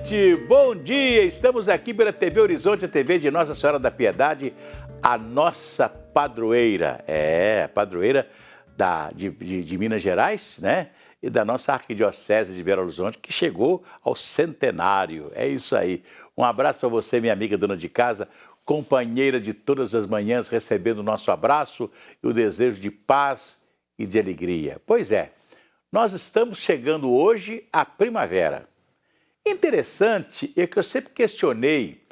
noite, bom dia! Estamos aqui pela TV Horizonte, a TV de Nossa Senhora da Piedade, a nossa padroeira. A padroeira de Minas Gerais, né? E da nossa Arquidiocese de Belo Horizonte, que chegou ao centenário. É isso aí. Um abraço para você, minha amiga dona de casa, companheira de todas as manhãs, recebendo o nosso abraço e o desejo de paz e de alegria. Pois é, nós estamos chegando hoje à primavera. Interessante é que eu sempre questionei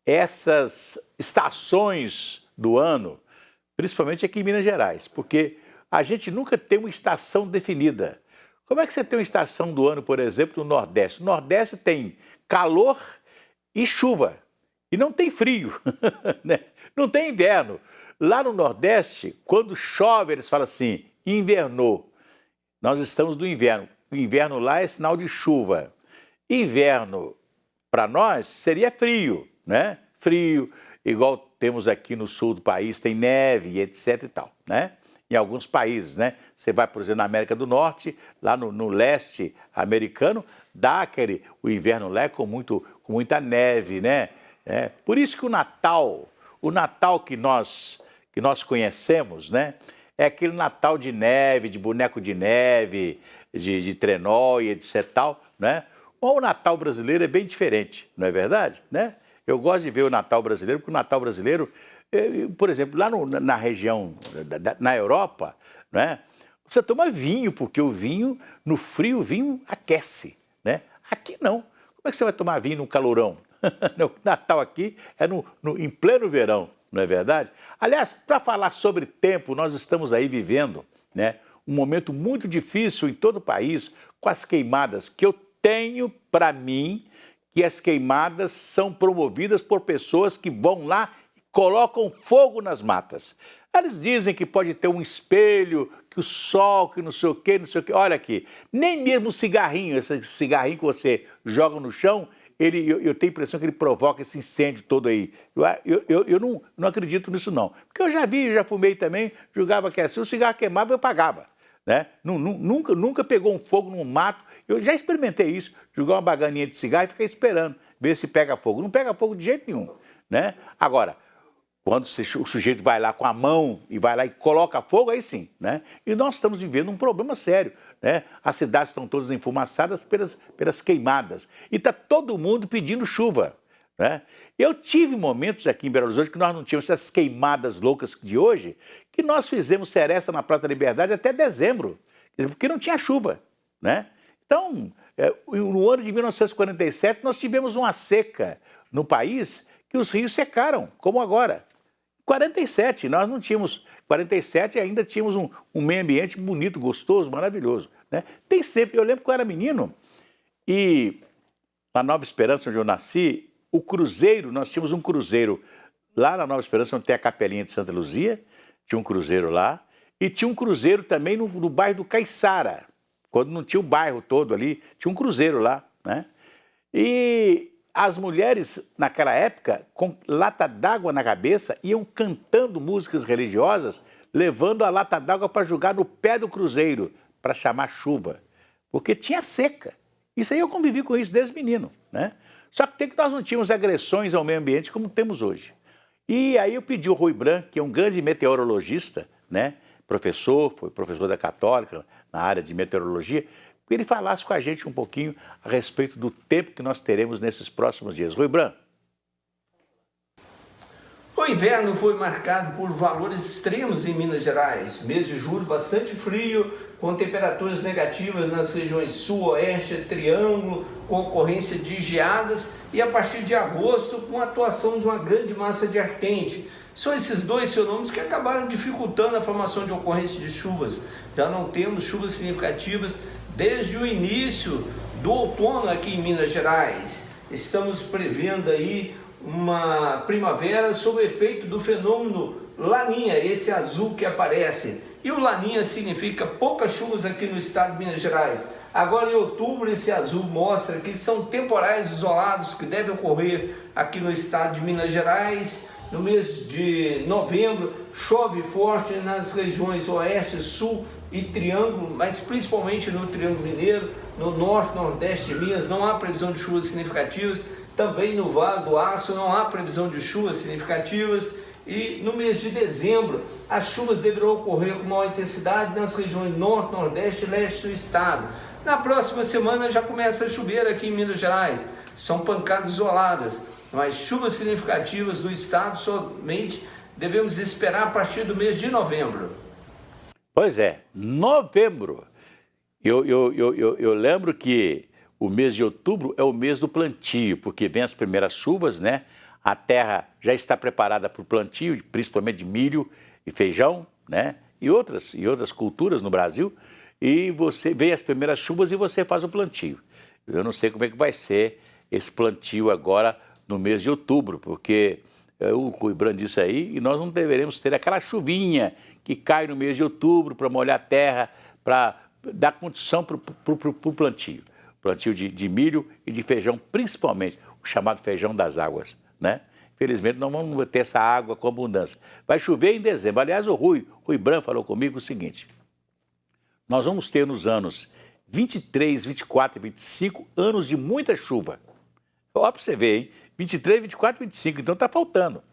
essas estações do ano, principalmente aqui em Minas Gerais, porque a gente nunca tem uma estação definida. Como é que você tem uma estação do ano, por exemplo, no Nordeste? No Nordeste tem calor e chuva, e não tem frio, né? Não tem inverno. Lá no Nordeste, quando chove, eles falam assim, invernou. Nós estamos no inverno. O inverno lá é sinal de chuva. Inverno, para nós, seria frio, né? Frio, igual temos aqui no sul do país, tem neve e etc e tal, né? Em alguns países, né? Você vai, por exemplo, na América do Norte, lá no leste americano, o inverno lá é com muita neve, né? Por isso que o Natal que nós conhecemos, né? É aquele Natal de neve, de boneco de neve, de trenó e etc e tal, né? O Natal brasileiro é bem diferente, não é verdade? Né? Eu gosto de ver o Natal brasileiro, porque o Natal brasileiro, por exemplo, lá na região, na Europa, né, você toma vinho, porque o vinho, no frio, o vinho aquece. Né? Aqui não. Como é que você vai tomar vinho no calorão? O Natal aqui é em pleno verão, não é verdade? Aliás, para falar sobre tempo, nós estamos aí vivendo, né, um momento muito difícil em todo o país, com as queimadas que eu tenho para mim que as queimadas são promovidas por pessoas que vão lá e colocam fogo nas matas. Eles dizem que pode ter um espelho, que o sol, que não sei o quê, não sei o quê. Olha aqui, nem mesmo o cigarrinho, esse cigarrinho que você joga no chão, eu tenho a impressão que ele provoca esse incêndio todo aí. Eu não acredito nisso não. Porque eu já fumei também, julgava que se o cigarro queimava, eu pagava. Né? Nunca pegou um fogo num mato. Eu já experimentei isso, jogar uma baganinha de cigarro e ficar esperando, ver se pega fogo. Não pega fogo de jeito nenhum. Né? Agora, quando o sujeito vai lá com a mão e vai lá e coloca fogo, aí sim. Né? E nós estamos vivendo um problema sério. Né? As cidades estão todas enfumaçadas pelas queimadas. E está todo mundo pedindo chuva. Né? Eu tive momentos aqui em Belo Horizonte que nós não tínhamos essas queimadas loucas de hoje, que nós fizemos seresta na Praça da Liberdade até dezembro, porque não tinha chuva. Né? Então, no ano de 1947, nós tivemos uma seca no país que os rios secaram, como agora. 47, nós não tínhamos. 47 ainda tínhamos um meio ambiente bonito, gostoso, maravilhoso. Né? Tem sempre, eu lembro que eu era menino e na Nova Esperança, onde eu nasci, o cruzeiro, nós tínhamos um cruzeiro lá na Nova Esperança, onde tem a Capelinha de Santa Luzia, tinha um cruzeiro lá, e tinha um cruzeiro também no bairro do Caiçara, quando não tinha o bairro todo ali, tinha um cruzeiro lá, né? E as mulheres, naquela época, com lata d'água na cabeça, iam cantando músicas religiosas, levando a lata d'água para jogar no pé do cruzeiro, para chamar chuva, porque tinha seca. Isso aí eu convivi com isso desde menino, né? Só que nós não tínhamos agressões ao meio ambiente como temos hoje. E aí eu pedi ao Rui Branco, que é um grande meteorologista, né? Foi professor da Católica na área de meteorologia, que ele falasse com a gente um pouquinho a respeito do tempo que nós teremos nesses próximos dias. Rui Branco. O inverno foi marcado por valores extremos em Minas Gerais. Mês de julho bastante frio, com temperaturas negativas nas regiões sul, oeste, triângulo, com ocorrência de geadas, e a partir de agosto com a atuação de uma grande massa de ar quente. São esses dois fenômenos que acabaram dificultando a formação de ocorrência de chuvas. Já não temos chuvas significativas desde o início do outono aqui em Minas Gerais. Estamos prevendo aí uma primavera sob o efeito do fenômeno Laninha, esse azul que aparece. E o Laninha significa poucas chuvas aqui no estado de Minas Gerais. Agora em outubro esse azul mostra que são temporais isolados que devem ocorrer aqui no estado de Minas Gerais. No mês de novembro chove forte nas regiões oeste, sul e Triângulo, mas principalmente no Triângulo Mineiro, no norte, nordeste de Minas, não há previsão de chuvas significativas. Também no Vale do Aço não há previsão de chuvas significativas. E no mês de dezembro, as chuvas deverão ocorrer com maior intensidade nas regiões norte, nordeste e leste do estado. Na próxima semana já começa a chover aqui em Minas Gerais. São pancadas isoladas, mas chuvas significativas do estado somente devemos esperar a partir do mês de novembro. Pois é, novembro. Eu lembro que o mês de outubro é o mês do plantio, porque vem as primeiras chuvas, né? A terra já está preparada para o plantio, principalmente de milho e feijão, né? E outras culturas no Brasil. E você vê as primeiras chuvas e você faz o plantio. Eu não sei como é que vai ser esse plantio agora no mês de outubro, porque o Rui Brand disse aí, e nós não deveremos ter aquela chuvinha que cai no mês de outubro para molhar a terra, para dar condição para o plantio. Plantio de milho e de feijão, principalmente o chamado feijão das águas, né? Infelizmente, não vamos ter essa água com abundância. Vai chover em dezembro. Aliás, o Rui Brand falou comigo o seguinte: nós vamos ter nos anos 23, 24 e 25 anos de muita chuva. Ó, para você ver, hein? 23, 24 e 25, então está faltando.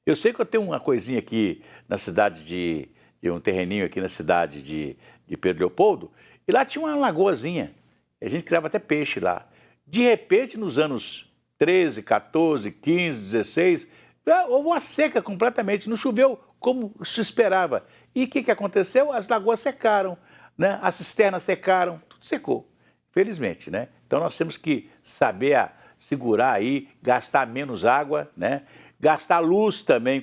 Eu sei que eu tenho uma coisinha aqui na cidade de um terreninho aqui na cidade de Pedro Leopoldo, e lá tinha uma lagoazinha. A gente criava até peixe lá. De repente, nos anos 13, 14, 15, 16, houve uma seca completamente, não choveu como se esperava. E o que aconteceu? As lagoas secaram, né? As cisternas secaram, tudo secou, felizmente, né? Então nós temos que saber segurar aí, gastar menos água, né? Gastar luz também,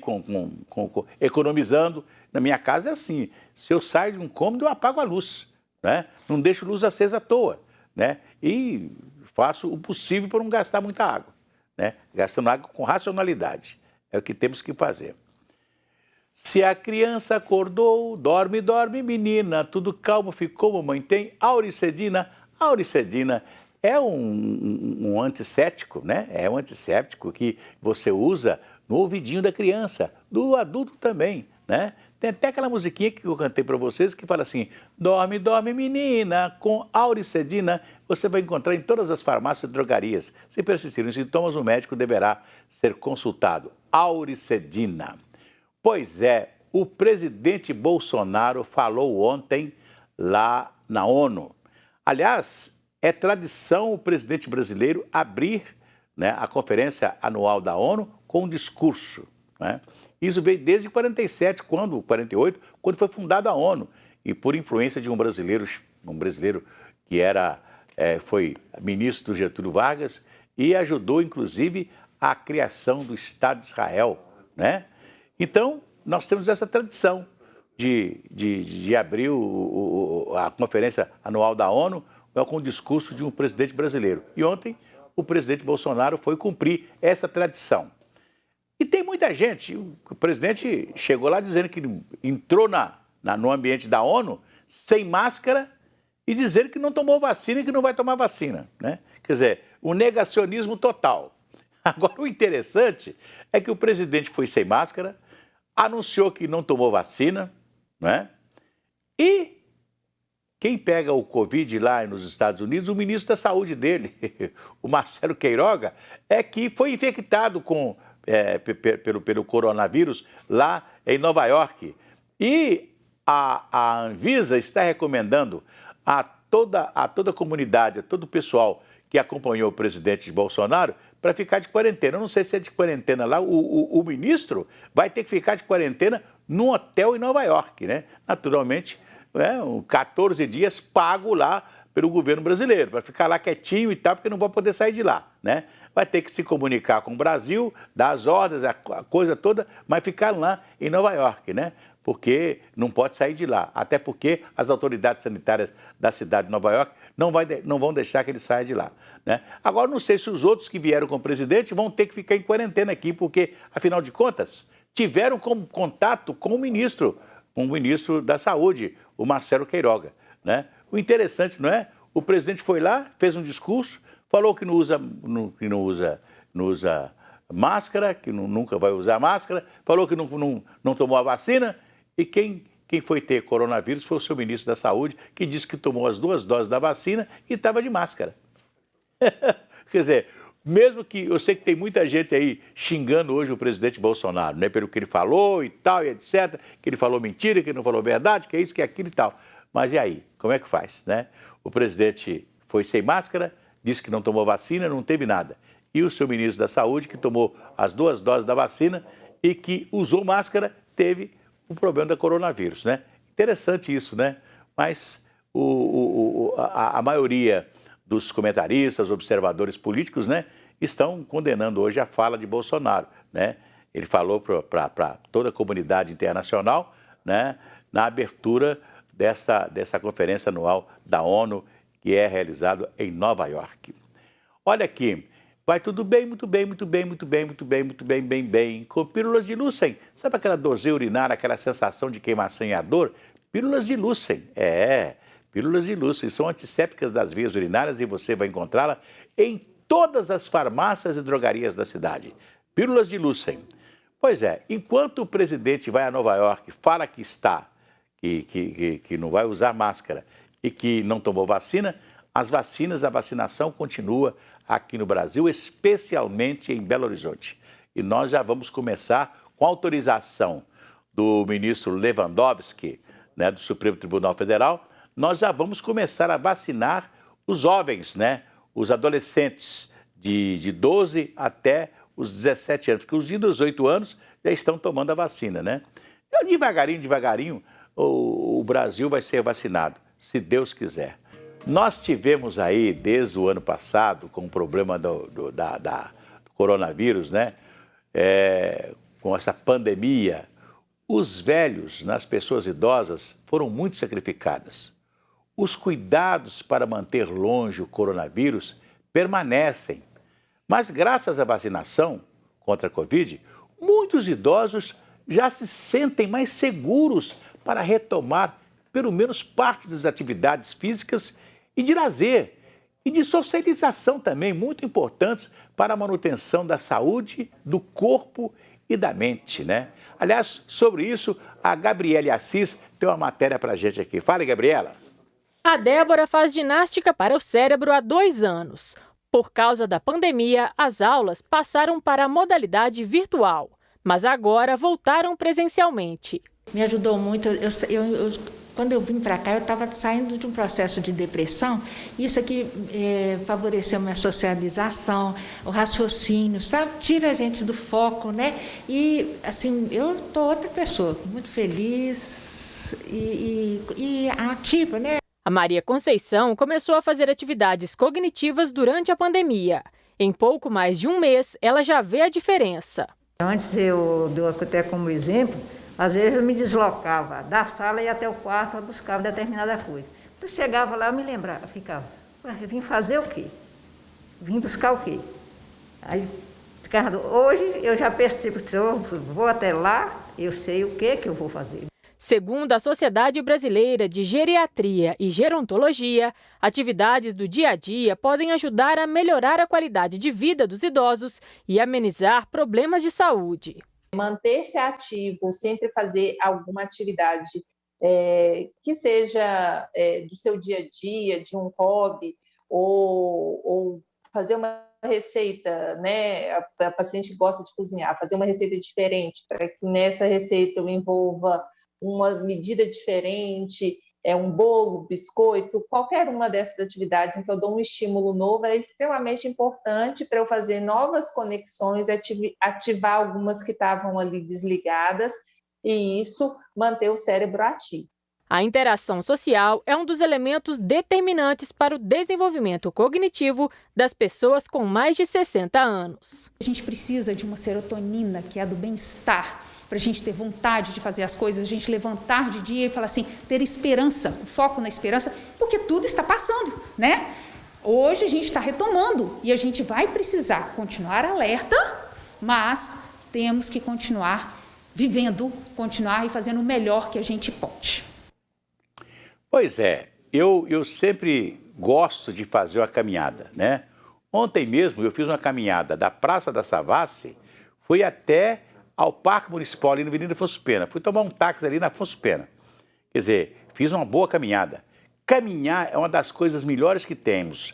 economizando. Na minha casa é assim, se eu saio de um cômodo, eu apago a luz, né? Não deixo luz acesa à toa, né? E faço o possível para não gastar muita água, né? Gastando água com racionalidade, é o que temos que fazer. Se a criança acordou, dorme, dorme, menina, tudo calmo ficou, mamãe tem Auricedina. Auricedina é um antisséptico, né? É um antisséptico que você usa no ouvidinho da criança, do adulto também, né? Tem até aquela musiquinha que eu cantei para vocês que fala assim: dorme, dorme, menina, com Auricedina. Você vai encontrar em todas as farmácias e drogarias. Se persistirem os sintomas, o médico deverá ser consultado. Auricedina. Pois é, o presidente Bolsonaro falou ontem lá na ONU. Aliás, é tradição o presidente brasileiro abrir, né, a conferência anual da ONU com um discurso, né? Isso veio desde 48, quando foi fundada a ONU, e por influência de um brasileiro que foi ministro do Getúlio Vargas e ajudou, inclusive, a criação do Estado de Israel, né? Então, nós temos essa tradição de abrir a conferência anual da ONU com o discurso de um presidente brasileiro. E ontem, o presidente Bolsonaro foi cumprir essa tradição. E tem muita gente, o presidente chegou lá dizendo que entrou no ambiente da ONU sem máscara e dizendo que não tomou vacina e que não vai tomar vacina, né? Quer dizer, o negacionismo total. Agora, o interessante é que o presidente foi sem máscara, anunciou que não tomou vacina, né? E quem pega o Covid lá nos Estados Unidos, o ministro da Saúde dele, o Marcelo Queiroga, é que foi infectado pelo coronavírus lá em Nova York. E a Anvisa está recomendando a toda a comunidade, a todo o pessoal que acompanhou o presidente Bolsonaro para ficar de quarentena. Eu não sei se é de quarentena lá, o ministro vai ter que ficar de quarentena num hotel em Nova York, né? Naturalmente, 14 dias pago lá pelo governo brasileiro, para ficar lá quietinho e tal, porque não vai poder sair de lá, né? Vai ter que se comunicar com o Brasil, dar as ordens, a coisa toda, mas ficar lá em Nova York, né? Porque não pode sair de lá, até porque as autoridades sanitárias da cidade de Nova York não vão deixar que ele saia de lá, né? Agora, não sei se os outros que vieram com o presidente vão ter que ficar em quarentena aqui, porque, afinal de contas, tiveram contato com o ministro da Saúde, o Marcelo Queiroga, né? O interessante, não é? O presidente foi lá, fez um discurso, falou que não usa máscara, que nunca vai usar máscara, falou que não tomou a vacina, e quem quem foi ter coronavírus foi o seu ministro da Saúde, que disse que tomou as 2 doses da vacina e estava de máscara. Quer dizer, mesmo que eu sei que tem muita gente aí xingando hoje o presidente Bolsonaro, né, pelo que ele falou e tal, e etc., que ele falou mentira, que ele não falou verdade, que é isso, que é aquilo e tal. Mas e aí? Como é que faz, né? O presidente foi sem máscara, disse que não tomou vacina, não teve nada. E o seu ministro da Saúde, que tomou as 2 doses da vacina e que usou máscara, teve o problema da coronavírus, né? Interessante isso, né? Mas a maioria dos comentaristas, observadores políticos, né, estão condenando hoje a fala de Bolsonaro, né? Ele falou para toda a comunidade internacional, né, na abertura dessa conferência anual da ONU, que é realizada em Nova York. Olha aqui, vai tudo bem, muito bem, muito bem, muito bem, muito bem, muito bem, bem, bem, com pílulas de Lucem. Sabe aquela dorzinha urinária, aquela sensação de queimação e ardor? Pílulas de Lucem, pílulas de Lucem, são antissépticas das vias urinárias e você vai encontrá-la em todas as farmácias e drogarias da cidade. Pílulas de Lucem. Pois é, enquanto o presidente vai a Nova York, fala que que não vai usar máscara e que não tomou vacina, a vacinação continua aqui no Brasil, especialmente em Belo Horizonte. E nós já vamos começar com autorização do ministro Lewandowski, né, do Supremo Tribunal Federal, nós já vamos começar a vacinar os jovens, né, os adolescentes de 12 até os 17 anos, porque os de 18 anos já estão tomando a vacina, né? E devagarinho, o Brasil vai ser vacinado, se Deus quiser. Nós tivemos aí, desde o ano passado, com o problema do coronavírus, né? Com essa pandemia, os velhos, as pessoas idosas, foram muito sacrificadas. Os cuidados para manter longe o coronavírus permanecem. Mas graças à vacinação contra a Covid, muitos idosos já se sentem mais seguros para retomar pelo menos parte das atividades físicas e de lazer e de socialização também, muito importantes para a manutenção da saúde, do corpo e da mente, né? Aliás, sobre isso, a Gabriela Assis tem uma matéria para a gente aqui. Fala, Gabriela. A Débora faz ginástica para o cérebro há 2 anos. Por causa da pandemia, as aulas passaram para a modalidade virtual, mas agora voltaram presencialmente. Me ajudou muito. Quando eu vim para cá, eu estava saindo de um processo de depressão. Isso aqui favoreceu minha socialização, o raciocínio, sabe? Tira a gente do foco, né? E, assim, eu estou outra pessoa, muito feliz e ativa, né? A Maria Conceição começou a fazer atividades cognitivas durante a pandemia. Em pouco mais de 1 mês, ela já vê a diferença. Antes, eu dou até como exemplo, às vezes eu me deslocava da sala e ia até o quarto para buscar determinada coisa. Quando eu chegava lá, eu me lembrava, ficava, eu vim fazer o quê? Vim buscar o quê? Aí, hoje eu já percebo que se eu vou até lá, eu sei o que eu vou fazer. Segundo a Sociedade Brasileira de Geriatria e Gerontologia, atividades do dia a dia podem ajudar a melhorar a qualidade de vida dos idosos e amenizar problemas de saúde. Manter-se ativo, sempre fazer alguma atividade que seja do seu dia a dia, de um hobby, ou fazer uma receita, né? A paciente gosta de cozinhar, fazer uma receita diferente, para que nessa receita eu envolva uma medida diferente, um bolo, biscoito, qualquer uma dessas atividades em que eu dou um estímulo novo é extremamente importante para eu fazer novas conexões, ativar algumas que estavam ali desligadas e isso manter o cérebro ativo. A interação social é um dos elementos determinantes para o desenvolvimento cognitivo das pessoas com mais de 60 anos. A gente precisa de uma serotonina, que é a do bem-estar, para a gente ter vontade de fazer as coisas, a gente levantar de dia e falar assim, ter esperança, foco na esperança, porque tudo está passando, né? Hoje a gente está retomando e a gente vai precisar continuar alerta, mas temos que continuar vivendo, continuar e fazendo o melhor que a gente pode. Pois é, eu sempre gosto de fazer uma caminhada, né? Ontem mesmo eu fiz uma caminhada da Praça da Savassi, fui até ao Parque Municipal ali na Avenida Afonso Pena. Fui tomar um táxi ali na Afonso Pena. Quer dizer, fiz uma boa caminhada. Caminhar é uma das coisas melhores que temos.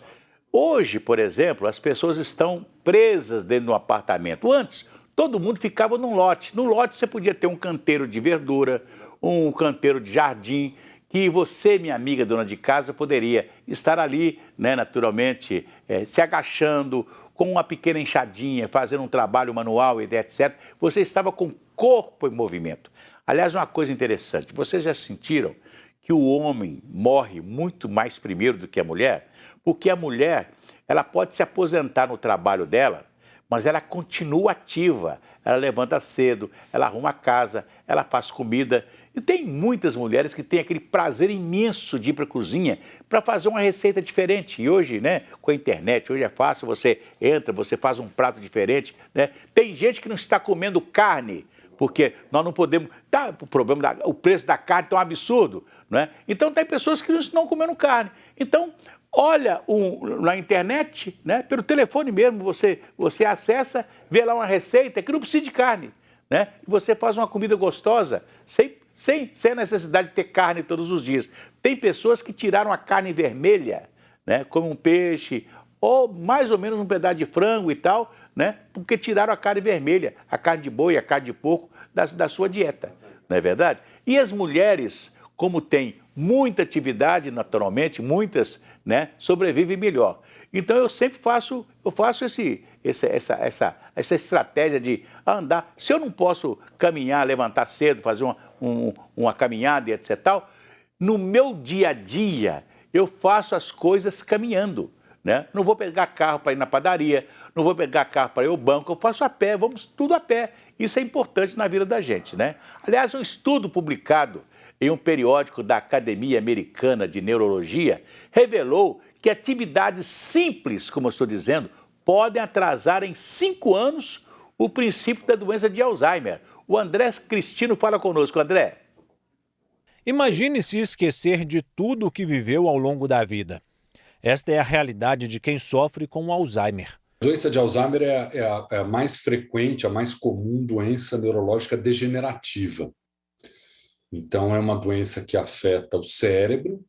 Hoje, por exemplo, as pessoas estão presas dentro de um apartamento. Antes, todo mundo ficava num lote. No lote você podia ter um canteiro de verdura, um canteiro de jardim, que você, minha amiga dona de casa, poderia estar ali, né, naturalmente, se agachando, com uma pequena enxadinha, fazendo um trabalho manual e etc. Você estava com o corpo em movimento. Aliás, uma coisa interessante, vocês já sentiram que o homem morre muito mais primeiro do que a mulher? Porque a mulher, ela pode se aposentar no trabalho dela, mas ela continua ativa. Ela levanta cedo, ela arruma a casa, ela faz comida. E tem muitas mulheres que têm aquele prazer imenso de ir para a cozinha para fazer uma receita diferente. E hoje, né, com a internet, hoje é fácil, você entra, você faz um prato diferente, né? Tem gente que não está comendo carne, porque nós não podemos... o preço da carne está um absurdo, né? Então tem pessoas que não estão comendo carne. Então, olha na internet, né, pelo telefone mesmo, você acessa, vê lá uma receita que não precisa de carne, né? E você faz uma comida gostosa, sem a necessidade de ter carne todos os dias. Tem pessoas que tiraram a carne vermelha, né, como um peixe, ou mais ou menos um pedaço de frango e tal, né, porque tiraram a carne vermelha, a carne de boi, a carne de porco da sua dieta, não é verdade? E as mulheres, como têm muita atividade, naturalmente, muitas, né, sobrevivem melhor. Então eu sempre faço essa estratégia de andar. Se eu não posso caminhar, levantar cedo, fazer uma caminhada e etc. tal, no meu dia a dia eu faço as coisas caminhando, né? Não vou pegar carro para ir na padaria, não vou pegar carro para ir ao banco, eu faço a pé, vamos tudo a pé. Isso é importante na vida da gente, né? Aliás, um estudo publicado em um periódico da Academia Americana de Neurologia revelou que atividades simples, como eu estou dizendo, podem atrasar em 5 anos o princípio da doença de Alzheimer. O André Cristino fala conosco. André. Imagine se esquecer de tudo o que viveu ao longo da vida. Esta é a realidade de quem sofre com o Alzheimer. A doença de Alzheimer é a mais frequente, a mais comum doença neurológica degenerativa. Então, é uma doença que afeta o cérebro,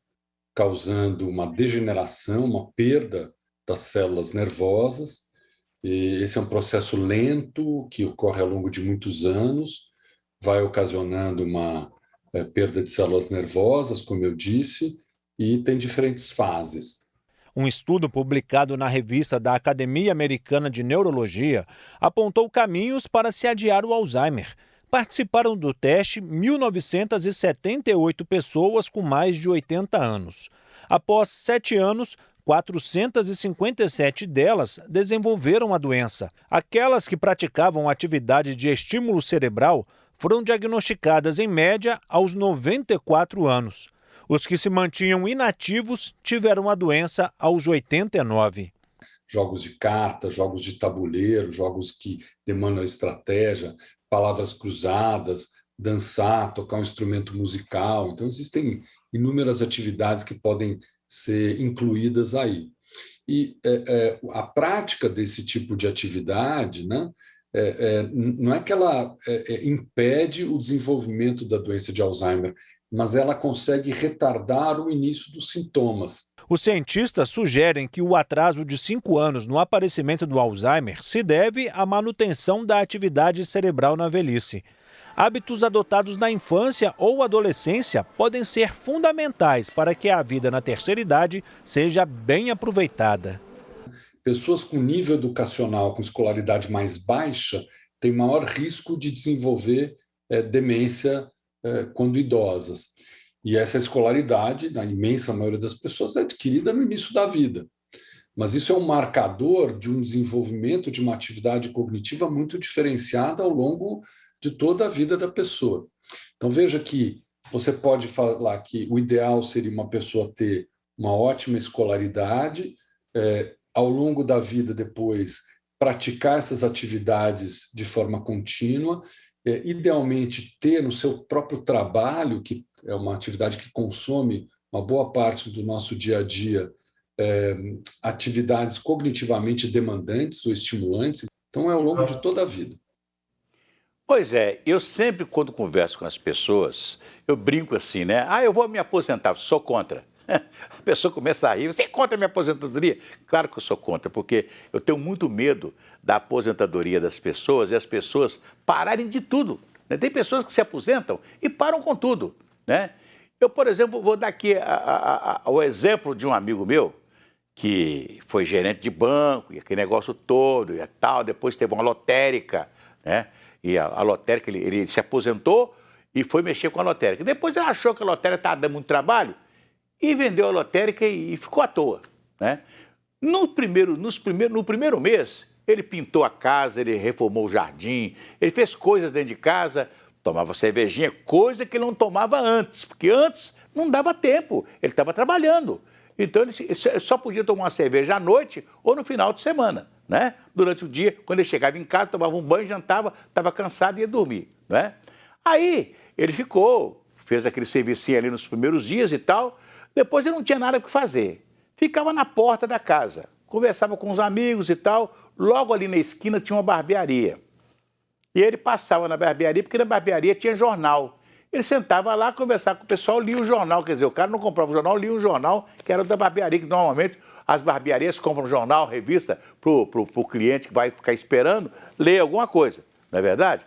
causando uma degeneração, uma perda das células nervosas. E esse é um processo lento que ocorre ao longo de muitos anos, vai ocasionando uma perda de células nervosas, como eu disse, e tem diferentes fases. Um estudo publicado na revista da Academia Americana de Neurologia apontou caminhos para se adiar o Alzheimer. Participaram do teste 1.978 pessoas com mais de 80 anos. Após 7 anos, 457 delas desenvolveram a doença. Aquelas que praticavam atividade de estímulo cerebral foram diagnosticadas em média aos 94 anos. Os que se mantinham inativos tiveram a doença aos 89. Jogos de cartas, jogos de tabuleiro, jogos que demandam estratégia, palavras cruzadas, dançar, tocar um instrumento musical. Então, existem inúmeras atividades que podem ser incluídas aí. E a prática desse tipo de atividade, né, não é que ela impede o desenvolvimento da doença de Alzheimer, mas ela consegue retardar o início dos sintomas. Os cientistas sugerem que o atraso de 5 anos no aparecimento do Alzheimer se deve à manutenção da atividade cerebral na velhice. Hábitos adotados na infância ou adolescência podem ser fundamentais para que a vida na terceira idade seja bem aproveitada. Pessoas com nível educacional, com escolaridade mais baixa, têm maior risco de desenvolver demência quando idosas. E essa escolaridade, na imensa maioria das pessoas, é adquirida no início da vida. Mas isso é um marcador de um desenvolvimento de uma atividade cognitiva muito diferenciada ao longo de toda a vida da pessoa. Então, veja que você pode falar que o ideal seria uma pessoa ter uma ótima escolaridade, ao longo da vida depois praticar essas atividades de forma contínua, idealmente ter no seu próprio trabalho, que é uma atividade que consome uma boa parte do nosso dia a dia, atividades cognitivamente demandantes ou estimulantes. Então, é ao longo de toda a vida. Pois é, eu sempre, quando converso com as pessoas, eu brinco assim, né? Ah, eu vou me aposentar, sou contra. A pessoa começa a rir, você é contra a minha aposentadoria? Claro que eu sou contra, porque eu tenho muito medo da aposentadoria das pessoas e as pessoas pararem de tudo, né? Tem pessoas que se aposentam e param com tudo, né? Eu, por exemplo, vou dar aqui o exemplo de um amigo meu, que foi gerente de banco, e aquele negócio todo, e tal, depois teve uma lotérica, né? E a lotérica, ele se aposentou e foi mexer com a lotérica. Depois ele achou que a lotérica estava dando muito trabalho e vendeu a lotérica e ficou à toa, né? No primeiro mês, ele pintou a casa, ele reformou o jardim, ele fez coisas dentro de casa, tomava cervejinha, coisa que ele não tomava antes, porque antes não dava tempo, ele estava trabalhando. Então ele só podia tomar uma cerveja à noite ou no final de semana, né? Durante o dia, quando ele chegava em casa, tomava um banho, jantava, estava cansado e ia dormir, né? Aí ele fez aquele servicinho ali nos primeiros dias e tal, depois ele não tinha nada para fazer. Ficava na porta da casa, conversava com os amigos e tal, logo ali na esquina tinha uma barbearia. E ele passava na barbearia, porque na barbearia tinha jornal. Ele sentava lá, conversava com o pessoal, lia o jornal, quer dizer, o cara não comprava o jornal, lia um jornal que era da barbearia, que normalmente as barbearias compram jornal, revista pro cliente que vai ficar esperando ler alguma coisa, não é verdade?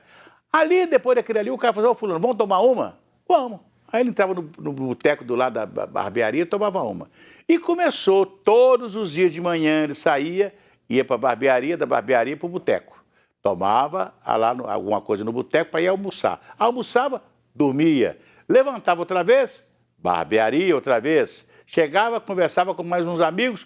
Ali, depois daquele ali, o cara falou, ô fulano, vamos tomar uma? Vamos. Aí ele entrava no boteco do lado da barbearia e tomava uma. E começou, todos os dias de manhã ele saía, ia para a barbearia, da barbearia para o boteco. Tomava lá alguma coisa no boteco para ir almoçar. Almoçava, dormia. Levantava outra vez, barbearia outra vez. Chegava, conversava com mais uns amigos,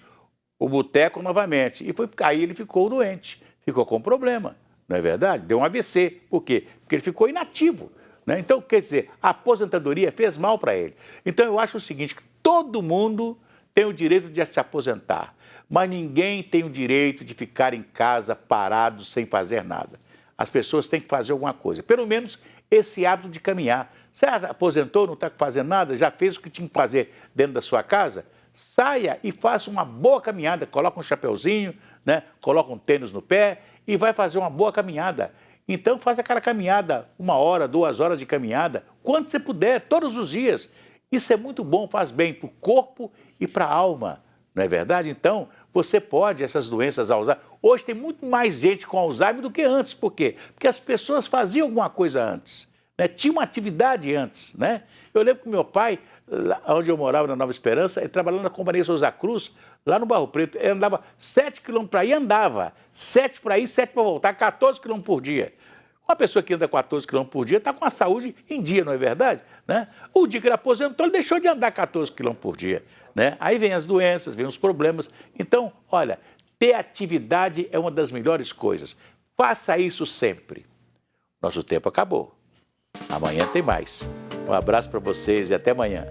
o boteco novamente. E aí ele ficou doente, ficou com problema, não é verdade? Deu um AVC. Por quê? Porque ele ficou inativo, né? Então, quer dizer, a aposentadoria fez mal para ele. Então eu acho o seguinte, que todo mundo tem o direito de se aposentar, mas ninguém tem o direito de ficar em casa parado sem fazer nada. As pessoas têm que fazer alguma coisa, pelo menos esse hábito de caminhar. Você aposentou, não está fazendo nada, já fez o que tinha que fazer dentro da sua casa? Saia e faça uma boa caminhada, coloca um chapeuzinho, né? Coloca um tênis no pé e vai fazer uma boa caminhada. Então faz aquela caminhada, 1 hora, 2 horas de caminhada, quando você puder, todos os dias. Isso é muito bom, faz bem para o corpo e para a alma, não é verdade? Então, você pode, essas doenças Alzheimer... Hoje tem muito mais gente com Alzheimer do que antes. Por quê? Porque as pessoas faziam alguma coisa antes, né? Tinha uma atividade antes, né? Eu lembro que meu pai, lá onde eu morava, na Nova Esperança, ele trabalhava na Companhia Souza Cruz, lá no Barro Preto. Ele andava 7 quilômetros para ir, andava. 7 para ir, 7 para voltar, 14 quilômetros por dia. Uma pessoa que anda 14 quilômetros por dia está com a saúde em dia, não é verdade? Né? O dia que ele aposentou, ele deixou de andar 14 quilômetros por dia, né? Aí vem as doenças, vem os problemas. Então, olha, ter atividade é uma das melhores coisas. Faça isso sempre. Nosso tempo acabou. Amanhã tem mais. Um abraço para vocês e até amanhã.